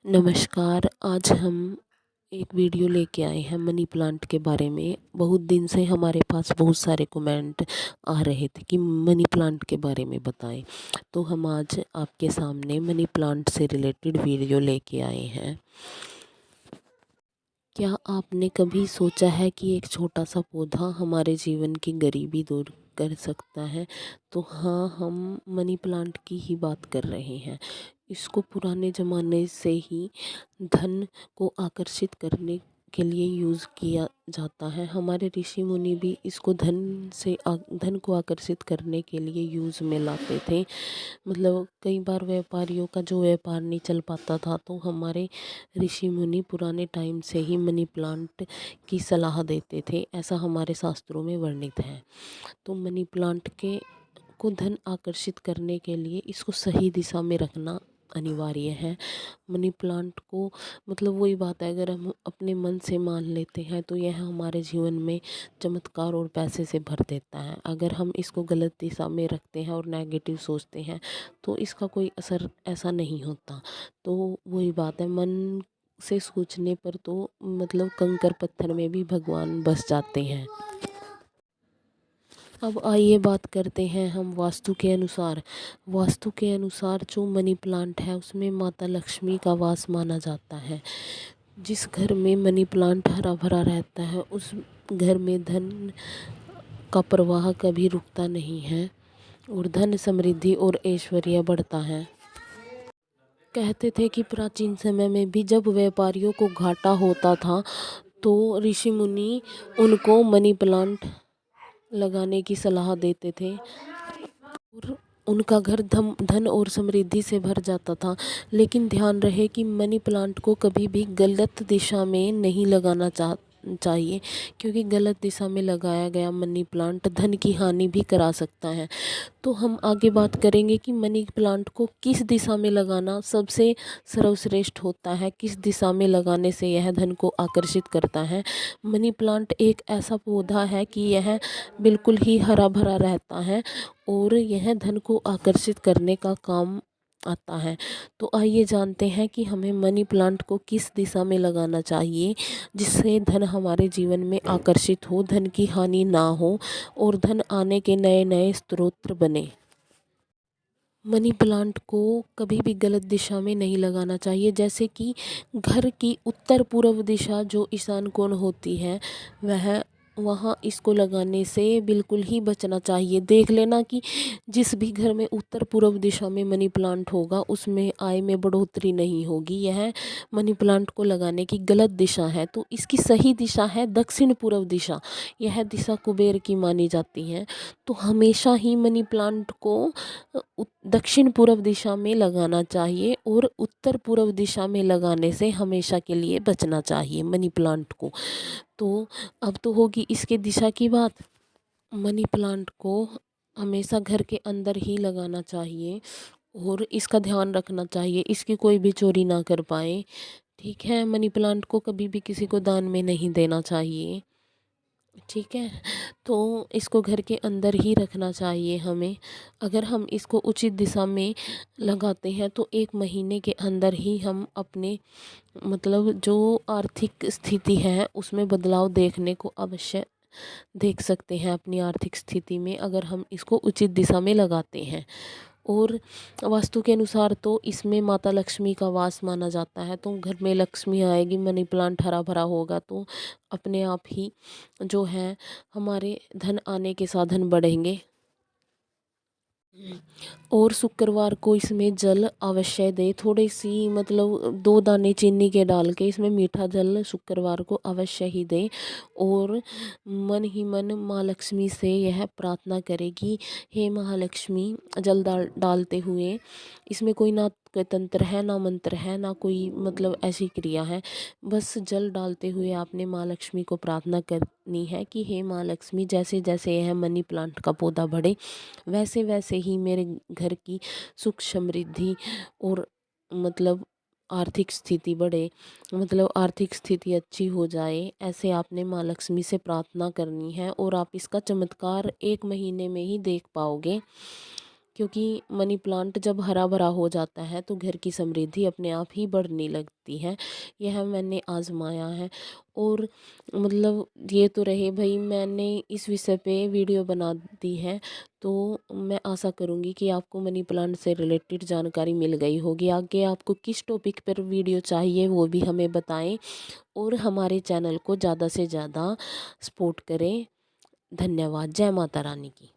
नमस्कार। आज हम एक वीडियो लेके आए हैं मनी प्लांट के बारे में। बहुत दिन से हमारे पास बहुत सारे कमेंट आ रहे थे कि मनी प्लांट के बारे में बताएं, तो हम आज आपके सामने मनी प्लांट से रिलेटेड वीडियो लेके आए हैं। क्या आपने कभी सोचा है कि एक छोटा सा पौधा हमारे जीवन की गरीबी दूर कर सकता है? तो हाँ, हम मनी प्लांट की ही बात कर रहे हैं। इसको पुराने ज़माने से ही धन को आकर्षित करने के लिए यूज़ किया जाता है। हमारे ऋषि मुनि भी इसको धन को आकर्षित करने के लिए यूज़ में लाते थे। मतलब कई बार व्यापारियों का जो व्यापार नहीं चल पाता था, तो हमारे ऋषि मुनि पुराने टाइम से ही मनी प्लांट की सलाह देते थे, ऐसा हमारे शास्त्रों में वर्णित है। तो मनी प्लांट के को धन आकर्षित करने के लिए इसको सही दिशा में रखना अनिवार्य है। मनी प्लांट को मतलब वही बात है, अगर हम अपने मन से मान लेते हैं तो यह हमारे जीवन में चमत्कार और पैसे से भर देता है। अगर हम इसको गलत दिशा में रखते हैं और नेगेटिव सोचते हैं तो इसका कोई असर ऐसा नहीं होता। तो वही बात है, मन से सोचने पर तो मतलब कंकर पत्थर में भी भगवान बस जाते हैं। अब आइए बात करते हैं हम वास्तु के अनुसार। वास्तु के अनुसार जो मनी प्लांट है उसमें माता लक्ष्मी का वास माना जाता है। जिस घर में मनी प्लांट हरा भरा रहता है उस घर में धन का प्रवाह कभी रुकता नहीं है और धन समृद्धि और ऐश्वर्य बढ़ता है। कहते थे कि प्राचीन समय में भी जब व्यापारियों को घाटा होता था तो ऋषि मुनि उनको मनी प्लांट लगाने की सलाह देते थे और उनका घर धन और समृद्धि से भर जाता था। लेकिन ध्यान रहे कि मनी प्लांट को कभी भी गलत दिशा में नहीं लगाना चाहिए, क्योंकि गलत दिशा में लगाया गया मनी प्लांट धन की हानि भी करा सकता है। तो हम आगे बात करेंगे कि मनी प्लांट को किस दिशा में लगाना सबसे सर्वश्रेष्ठ होता है, किस दिशा में लगाने से यह धन को आकर्षित करता है। मनी प्लांट एक ऐसा पौधा है कि यह बिल्कुल ही हरा भरा रहता है और यह धन को आकर्षित करने का काम आता है। तो आइए जानते हैं कि हमें मनी प्लांट को किस दिशा में लगाना चाहिए जिससे धन हमारे जीवन में आकर्षित हो, धन की हानि ना हो और धन आने के नए नए स्रोत बने। मनी प्लांट को कभी भी गलत दिशा में नहीं लगाना चाहिए। जैसे कि घर की उत्तर पूर्व दिशा जो ईशान कोण होती है वह वहाँ इसको लगाने से बिल्कुल ही बचना चाहिए। देख लेना कि जिस भी घर में उत्तर पूर्व दिशा में मनी प्लांट होगा उसमें आय में बढ़ोतरी नहीं होगी। यह मनी प्लांट को लगाने की गलत दिशा है। तो इसकी सही दिशा है दक्षिण पूर्व दिशा। यह दिशा कुबेर की मानी जाती है। तो हमेशा ही मनी प्लांट को दक्षिण पूर्व दिशा में लगाना चाहिए और उत्तर पूर्व दिशा में लगाने से हमेशा के लिए बचना चाहिए मनी प्लांट को। तो अब तो होगी इसके दिशा की बात। मनी प्लांट को हमेशा घर के अंदर ही लगाना चाहिए और इसका ध्यान रखना चाहिए इसकी कोई भी चोरी ना कर पाए। ठीक है, मनी प्लांट को कभी भी किसी को दान में नहीं देना चाहिए। ठीक है, तो इसको घर के अंदर ही रखना चाहिए हमें। अगर हम इसको उचित दिशा में लगाते हैं तो 1 महीने के अंदर ही हम अपने मतलब जो आर्थिक स्थिति है उसमें बदलाव देखने को अवश्य देख सकते हैं अपनी आर्थिक स्थिति में, अगर हम इसको उचित दिशा में लगाते हैं। और वास्तु के अनुसार तो इसमें माता लक्ष्मी का वास माना जाता है। तो घर में लक्ष्मी आएगी, मनी प्लांट हरा भरा होगा तो अपने आप ही जो है हमारे धन आने के साधन बढ़ेंगे। और शुक्रवार को इसमें जल अवश्य दे, थोड़ी सी मतलब 2 दाने चीनी के डाल के इसमें मीठा जल शुक्रवार को अवश्य ही दे। और मन ही मन माँ लक्ष्मी से यह प्रार्थना करेगी, हे महालक्ष्मी, जल डालते हुए इसमें कोई ना कोई तंत्र है ना मंत्र है ना कोई मतलब ऐसी क्रिया है। बस जल डालते हुए आपने माँ लक्ष्मी को प्रार्थना करनी है कि हे माँ लक्ष्मी, जैसे जैसे यह मनी प्लांट का पौधा बढ़े वैसे वैसे ही मेरे घर की सुख समृद्धि और मतलब आर्थिक स्थिति बढ़े, मतलब आर्थिक स्थिति अच्छी हो जाए। ऐसे आपने माँ लक्ष्मी से प्रार्थना करनी है और आप इसका चमत्कार 1 महीने में ही देख पाओगे। क्योंकि मनी प्लांट जब हरा भरा हो जाता है तो घर की समृद्धि अपने आप ही बढ़ने लगती है। यह मैंने आजमाया है। और मतलब ये तो रहे भाई, मैंने इस विषय पे वीडियो बना दी है, तो मैं आशा करूँगी कि आपको मनी प्लांट से रिलेटेड जानकारी मिल गई होगी। आगे आपको किस टॉपिक पर वीडियो चाहिए वो भी हमें बताएं, और हमारे चैनल को ज़्यादा से ज़्यादा सपोर्ट करें। धन्यवाद। जय माता रानी की।